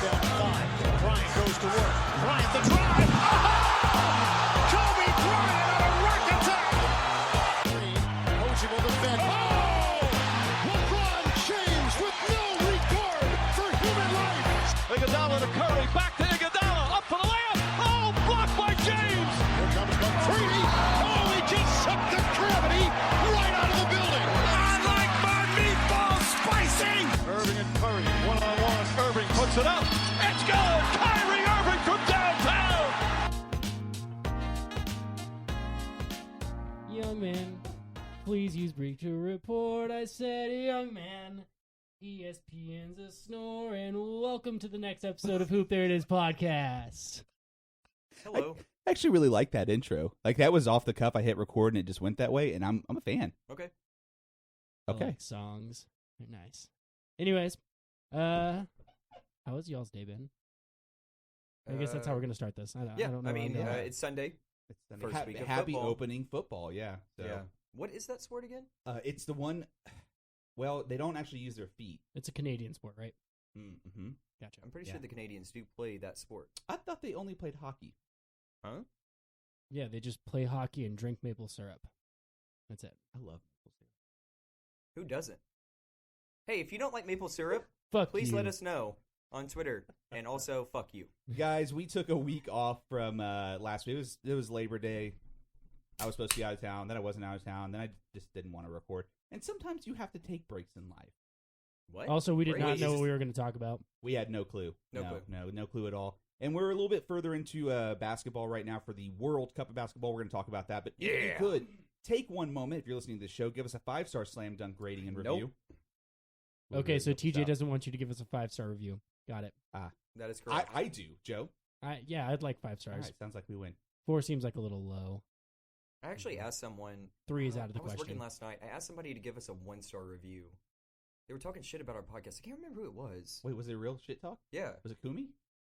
down 5. Bryant goes to work. Bryant the drive. Oh! Kobe Bryant on a rack attack. Posey will defend. Oh! LeBron James with no regard for human life. Iguodala to Curry. Back to Iguodala. Up for the layup. Oh, blocked by James. Here comes McCready. Oh, he just sucked the gravity right out of the building. I like my meatballs spicy. Irving and Curry, one-on-one. Irving puts it up. It's good. Kyrie Irving from downtown. Young man, please use Breacher Report. I said, young man. ESPN's a snore, and welcome to the next episode of Hoop There It Is podcast. Hello. I actually really like that intro. Like, that was off the cuff. I hit record and it just went that way, and I'm a fan. Okay. Okay. I like songs. They're nice. Anyways, how has y'all's day been? I guess that's how we're going to start this. I don't know. It's Sunday. It's First happy, week of happy football. opening football, yeah. So, Yeah. What is that sport again? it's the one, well, they don't actually use their feet. It's a Canadian sport, right? Mm-hmm. Gotcha. I'm pretty Yeah. sure the Canadians do play that sport. I thought they only played hockey. Huh? Yeah, they just play hockey and drink maple syrup. That's it. I love maple syrup. Who doesn't? Hey, if you don't like maple syrup, Fuck please you. let us know on Twitter. And also, fuck you. Guys, we took a week off from last week. It was Labor Day. I was supposed to be out of town. Then I wasn't out of town. Then I just didn't want to record. And sometimes you have to take breaks in life. What? Also, we did Wait, not is know this- what we were going to talk about. We had no clue. No clue. No clue at all. And we're a little bit further into basketball right now for the World Cup of Basketball. We're going to talk about that. But if you could, take one moment, if you're listening to this show, give us a 5-star slam dunk rating and review. Okay, so TJ does. doesn't want you to give us a 5-star review. Got it. That is correct. I do, Joe. Yeah, I'd like 5 All stars. right, sounds like we win. 4 seems like a little low. I actually asked someone. 3 is out of the I was question. working last night. I asked somebody to give us a 1-star review. They were talking shit about our podcast. I can't remember who it was. Wait, was it real shit talk? Yeah. Was it Kumi?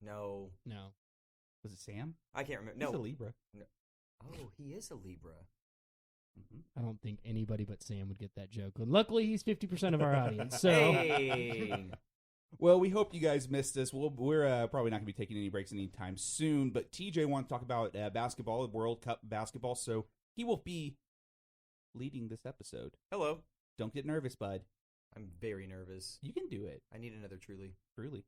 No. No. Was it Sam? I can't remember. He's No. a Libra. Oh, he is a Libra. Mm-hmm. I don't think anybody but Sam would get that joke. And luckily, he's 50% of our audience. So, Hey. Well, we hope you guys missed us. We're probably not going to be taking any breaks anytime soon, but TJ wants to talk about basketball, World Cup basketball, so he will be leading this episode. Hello. Don't get nervous, bud. I'm very nervous. You can do it. I need another Truly. Truly.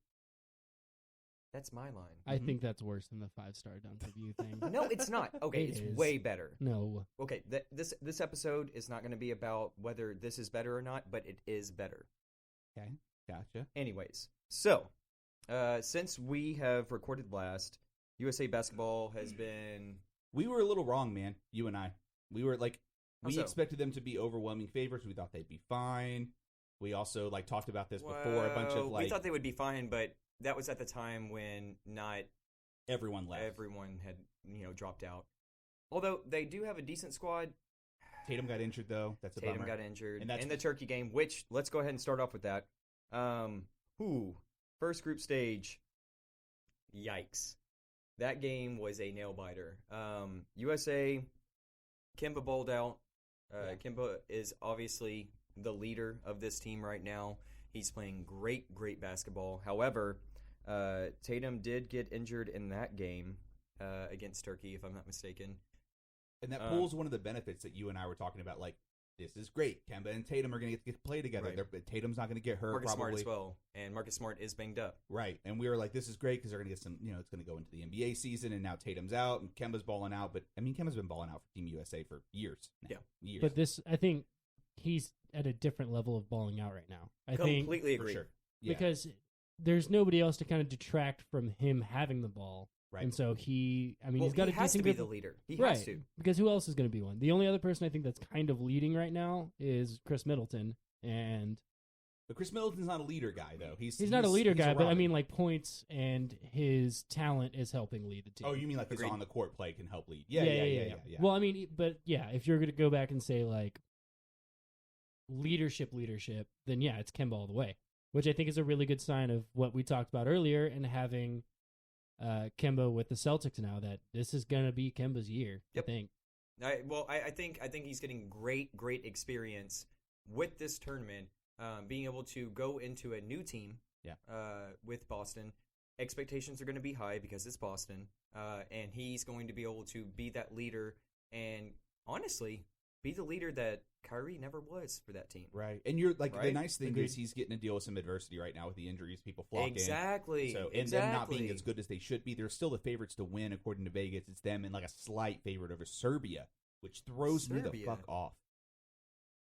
That's my line. I think that's worse than the 5-star dunk review thing. No, it's not. Okay, It it's is. way better. No. Okay, this episode is not going to be about whether this is better or not, but it is better. Okay, gotcha. Anyways, so since we have recorded last, USA basketball has been. We were a little wrong, man. You and I. We were like, How we so? expected them to be overwhelming favorites. We thought they'd be fine. We also talked about this before. A bunch of we thought they would be fine, but that was at the time when not everyone left. everyone had dropped out. Although they do have a decent squad. Tatum got injured though. That's a Tatum bummer. got injured And that's- in the Turkey game, which let's go ahead and start off with that. First group stage. Yikes. That game was a nail biter. USA, Kemba balled out. Kemba is obviously the leader of this team right now. He's playing great basketball. However, Tatum did get injured in that game against Turkey, if I'm not mistaken. And that pulls one of the benefits that you and I were talking about. Like, this is great. Kemba and Tatum are going to get to play together. Right. Tatum's not going to get hurt. Marcus probably. Smart as well. And Marcus Smart is banged up. Right. And we were like, this is great because they're going to get some, it's going to go into the NBA season. And now Tatum's out and Kemba's balling out. But, I mean, Kemba's been balling out for Team USA for years now. Yeah. Years. But this, I think he's at a different level of balling out right now. I Completely for agree. sure. Yeah. because there's nobody else to kind of detract from him having the ball. Right. And so he's got he a has to decent be grip. the leader. He right. has to. Because who else is going to be one? The only other person I think that's kind of leading right now is Chris Middleton. And But Chris Middleton's not a leader guy, though. He's not a leader he's guy, but I Robin. mean, like, points and his talent is helping lead the team. Oh, you mean like his Agreed. on the court play can help lead? Yeah. Well, I mean, but yeah, if you're going to go back and say, like, leadership, then yeah, it's Kemba all the way, which I think is a really good sign of what we talked about earlier and having Kemba with the Celtics now, that this is going to be Kemba's year, Yep. I think. I think he's getting great experience with this tournament, being able to go into a new team with Boston expectations are going to be high because it's Boston, and he's going to be able to be that leader and honestly be the leader that Kyrie never was for that team. Right. And you're like, the Right? nice thing is he's getting to deal with some adversity right now with the injuries, people flocking. Exactly. So, and exactly. them not being as good as they should be. They're still the favorites to win, according to Vegas. It's them and like a slight favorite over Serbia, which throws me the Serbia. fuck off.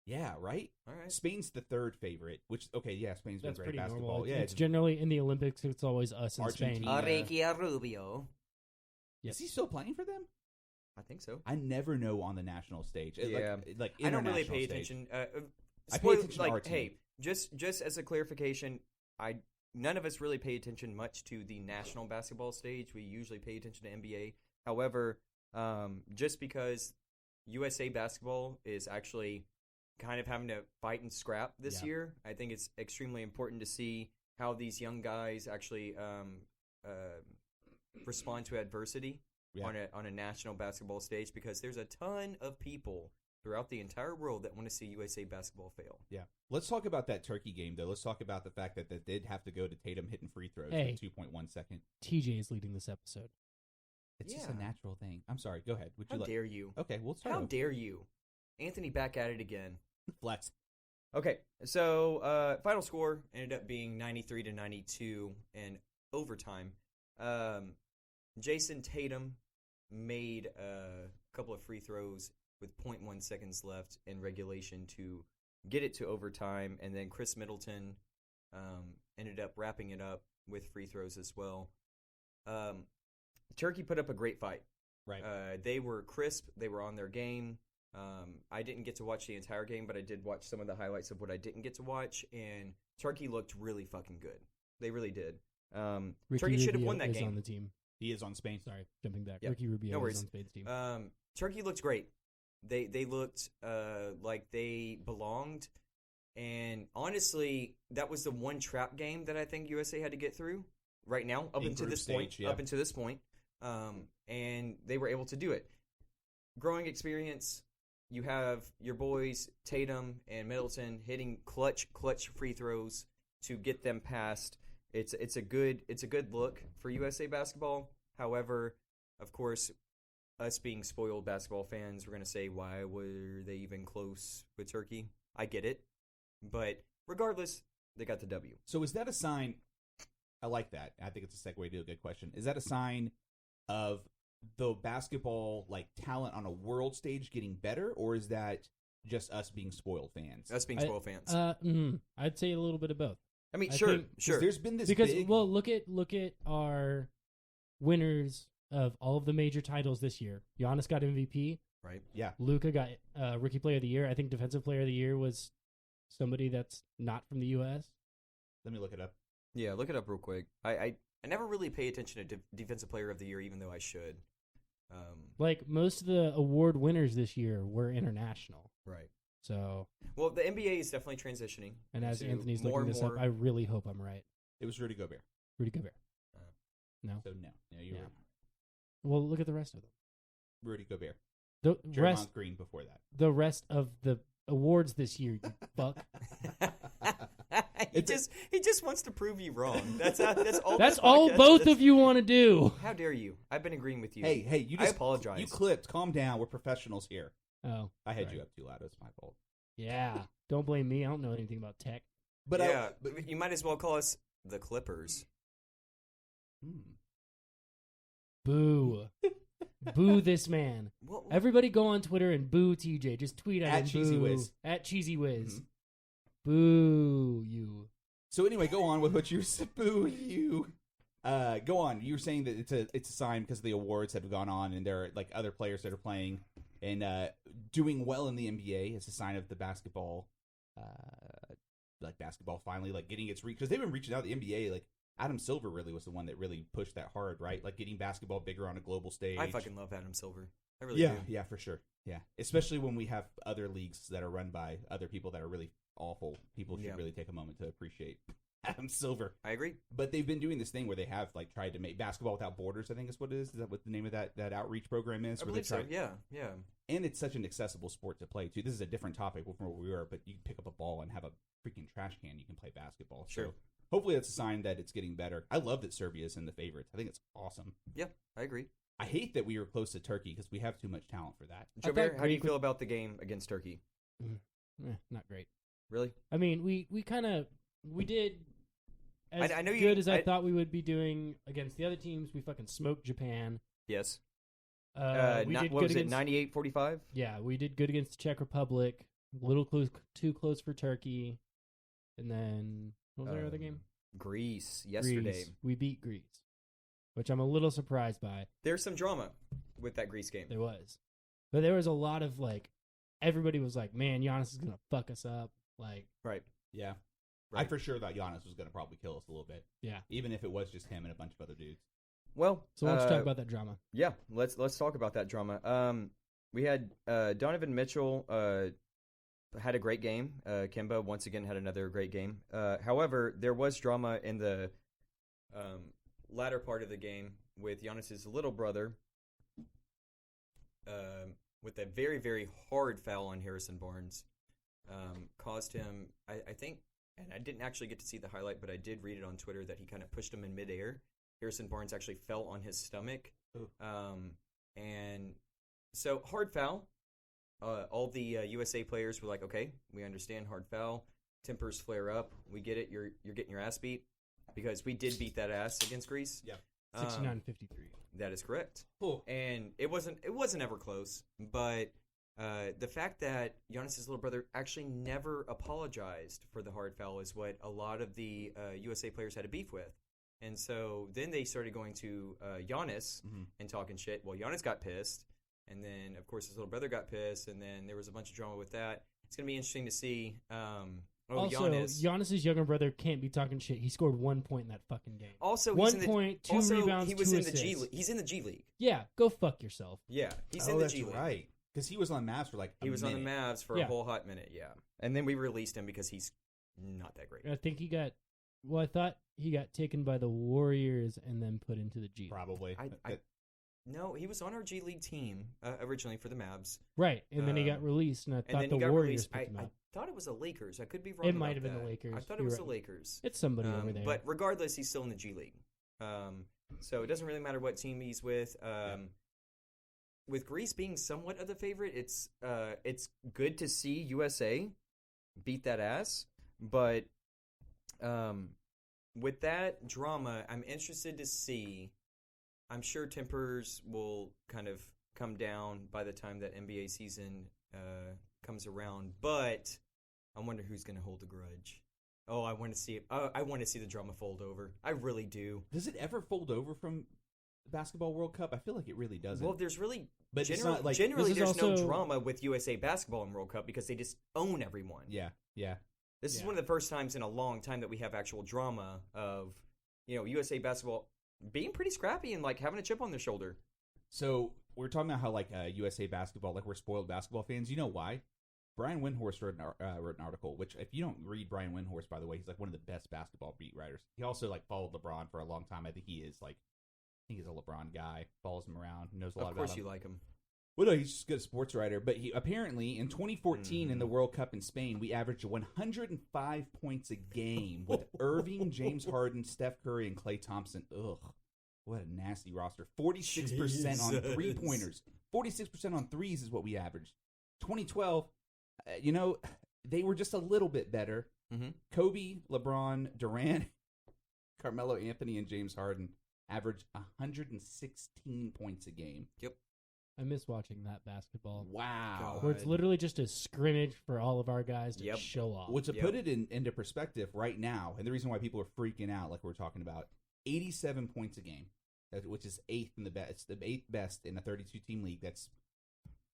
Yeah, right? All right. Spain's the third favorite, which, okay, yeah, Spain's been That's great pretty at basketball. normal. Yeah, It's generally in the Olympics. It's always us and Spain. Argentina. Enrique Rubio. Is he still playing for them? I think so. I never know on the national stage. Yeah. Like I don't really international pay stage. attention. I pay attention to like, our team. hey, just as a clarification, none of us really pay attention much to the national basketball stage. We usually pay attention to NBA. However, just because USA basketball is actually kind of having to fight and scrap this Yeah. year, I think it's extremely important to see how these young guys actually respond to adversity. Yeah. On a national basketball stage, because there's a ton of people throughout the entire world that want to see USA basketball fail. Yeah. Let's talk about that Turkey game, though. Let's talk about the fact that that did have to go to Tatum hitting free throws Hey. in 2.1 seconds. TJ is leading this episode. It's just a Yeah. natural thing. I'm sorry. Go ahead. Would How you like? dare you? Okay, we'll start. How with dare you? Anthony back at it again. Flex. Okay, so final score ended up being 93-92 in overtime. Jason Tatum made a couple of free throws with 0.1 seconds left in regulation to get it to overtime, and then Chris Middleton ended up wrapping it up with free throws as well. Turkey put up a great fight. Right. They were crisp. They were on their game. I didn't get to watch the entire game, but I did watch some of the highlights of what I didn't get to watch, and Turkey looked really fucking good. They really did. Ricky Turkey should have Rubio won that is game. on the team. He is on Spain. Sorry, jumping back. Yep. Ricky Rubio No is worries. on Spain's team. Turkey looked great. They looked like they belonged, and honestly, that was the one trap game that I think USA had to get through right now up In until group this stage, point. yeah. Up until this point, and they were able to do it. Growing experience. You have your boys Tatum and Middleton hitting clutch free throws to get them past. It's a good look for USA basketball. However, of course, us being spoiled basketball fans, we're going to say, why were they even close with Turkey? I get it. But regardless, they got the W. So is that a sign? I like that. I think it's a segue to a good question. Is that a sign of the basketball like talent on a world stage getting better, or is that just us being spoiled fans? Us being spoiled fans. I'd say a little bit of both. I mean, I sure, think- 'Cause sure. There's been this Because big... well, look at our winners of all of the major titles this year. Giannis got MVP. Right. Yeah. Luka got Rookie Player of the Year. I think Defensive Player of the Year was somebody that's not from the U.S. Let me look it up. Yeah, look it up real quick. I never really pay attention to Defensive Player of the Year, even though I should. Like most of the award winners this year were international. Right. So, Well, the NBA is definitely transitioning. and as into Anthony's more looking and this more, up, I really hope I'm right. It was Rudy Gobert. Rudy Gobert. No. So no, you Yeah. were Well, look at the rest of them. Rudy Gobert. The Draymond rest, Green before that. the rest of the awards this year, you fuck. he just wants to prove you wrong. That's all. That's this all podcast both is. of you want to do. How dare you? I've been agreeing with you. Hey, you I just apologize. You clipped. Calm down. We're professionals here. Oh, I had sorry. you up too loud. It's my fault. Yeah, don't blame me. I don't know anything about tech. But yeah, but, you might as well call us the Clippers. Boo. Boo this man. What? Everybody go on Twitter and boo TJ. Just tweet at him. Cheesy boo. Whiz. At Cheesy Whiz. Mhm. Boo you. So anyway, go on with what you're boo you. Go on. You were saying that it's a sign because the awards have gone on and there are like other players that are playing and doing well in the NBA. It's a sign of the basketball, like basketball finally like getting its reach because they've been reaching out. The NBA like Adam Silver really was the one that really pushed that hard, right? Like getting basketball bigger on a global stage. I fucking love Adam Silver. I really do. Yeah, for sure. Yeah, especially when we have other leagues that are run by other people that are really awful. People should Yeah. really take a moment to appreciate Adam Silver. I agree. But they've been doing this thing where they have like tried to make basketball without borders. I think is what it is. Is that what the name of that outreach program is? I Where they believe so. try- Yeah. And it's such an accessible sport to play too. This is a different topic from where we were, but you can pick up a ball and have a freaking trash can. You can play basketball. Sure. So hopefully that's a sign that it's getting better. I love that Serbia's in the favorites. I think it's awesome. Yeah, I agree. I hate that we were close to Turkey because we have too much talent for that. I Javert, thought how do you Greek feel about the game against Turkey? Not great. Really? I mean, we did as I know you- good as I I- thought we would be doing against the other teams. We fucking smoked Japan. Yes. We What did good was it, against 98-45? Yeah, we did good against the Czech Republic. A little too close for Turkey, and then what was our other game? Greece, yesterday. Greece. We beat Greece, which I'm a little surprised by. There's some drama with that Greece game. There was, but there was a lot of like, everybody was like, "Man, Giannis is gonna fuck us up." Like, Right. Yeah. I Right. for sure thought Giannis was going to probably kill us a little bit, yeah. even if it was just him and a bunch of other dudes. Well, So why don't you talk about that drama? Yeah, let's talk about that drama. We had Donovan Mitchell had a great game. Kemba once again had another great game. However, there was drama in the latter part of the game with Giannis's little brother with a very, very hard foul on Harrison Barnes. Caused him, I think, and I didn't actually get to see the highlight, but I did read it on Twitter that he kind of pushed him in midair. Harrison Barnes actually fell on his stomach. And so, hard foul. All the USA players were like, okay, we understand hard foul. Tempers flare up. We get it. You're getting your ass beat because we did beat that ass against Greece. Yeah. 69-53. That is correct. Cool. And it wasn't ever close, but the fact that Giannis' little brother actually never apologized for the hard foul is what a lot of the USA players had a beef with. And so then they started going to Giannis and talking shit. Well, Giannis got pissed, and then, of course, his little brother got pissed, and then there was a bunch of drama with that. It's going to be interesting to see. Also, Giannis. Giannis's younger brother can't be talking shit. He scored 1 point in that fucking game. Also, 1 point, 2 rebounds, he was 2 in the G assists. League. He's in the G League. Yeah, go fuck yourself. Yeah, he's in the that's G League. right. Because he was on Mavs for like a He was on the minute. Mavs for Yeah. a whole hot minute, yeah. And then we released him because he's not that great. I think he got. Well, I thought he got taken by the Warriors and then put into the G League. Probably. No, he was on our G League team originally for the Mavs. Right, and then he got released, and I And thought then the he got Warriors released. picked him I up. thought it was the Lakers. I could be wrong. It might about have been the that. Lakers. I thought it You're was right. the Lakers. It's somebody over there. But regardless, he's still in the G League. So it doesn't really matter what team he's with. With Greece being somewhat of the favorite, it's good to see USA beat that ass. But with that drama, I'm interested to see. I'm sure tempers will kind of come down by the time that NBA season comes around. But I wonder who's going to hold the grudge. Oh, I want to see it. I want to see the drama fold over. I really do. Does it ever fold over from the Basketball World Cup? I feel like it really doesn't. Well, there's really But it's not like- generally This is there's no also- drama with USA basketball in World Cup because they just own everyone. yeah. This is Yeah. one of the first times in a long time that we have actual drama of, USA basketball being pretty scrappy and like having a chip on their shoulder. So we're talking about how like USA basketball, like we're spoiled basketball fans. You know why? Brian Windhorst wrote an article, which if you don't read Brian Windhorst, by the way, he's like one of the best basketball beat writers. He also like followed LeBron for a long time. I think he's a LeBron guy. Follows him around, knows a lot Of about course him. you like him. Well, no, he's just a good sports writer. But he apparently in 2014 in the World Cup in Spain, we averaged 105 points a game with Irving, James Harden, Steph Curry, and Klay Thompson. Ugh, what a nasty roster. 46% on Jesus. 3-pointers. 46% on threes is what we averaged. 2012, they were just a little bit better. Mm-hmm. Kobe, LeBron, Durant, Carmelo Anthony, and James Harden averaged 116 points a game. Yep. I miss watching that basketball. Wow. Where it's literally just a scrimmage for all of our guys to Yep. show off. Well, to Yep. put it into perspective right now, and the reason why people are freaking out, like we were talking about, 87 points a game, which is eighth in the best. It's the eighth best in a 32-team league. It's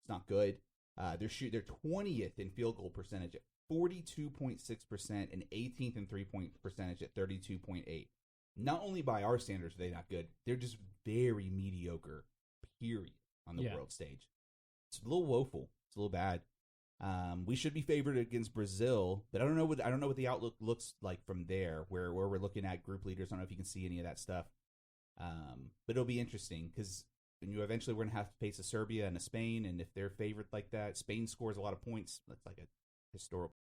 not good. They're 20th in field goal percentage at 42.6% and 18th in 3-point percentage at 32.8. Not only by our standards are they not good, they're just very mediocre. Period. On the world stage, it's a little woeful. It's a little bad. We should be favored against Brazil, but I don't know what the outlook looks like from there. Where we're looking at group leaders. I don't know if you can see any of that stuff. But it'll be interesting because eventually we're gonna have to face a Serbia and a Spain, and if they're favored like that, Spain scores a lot of points. That's like a historical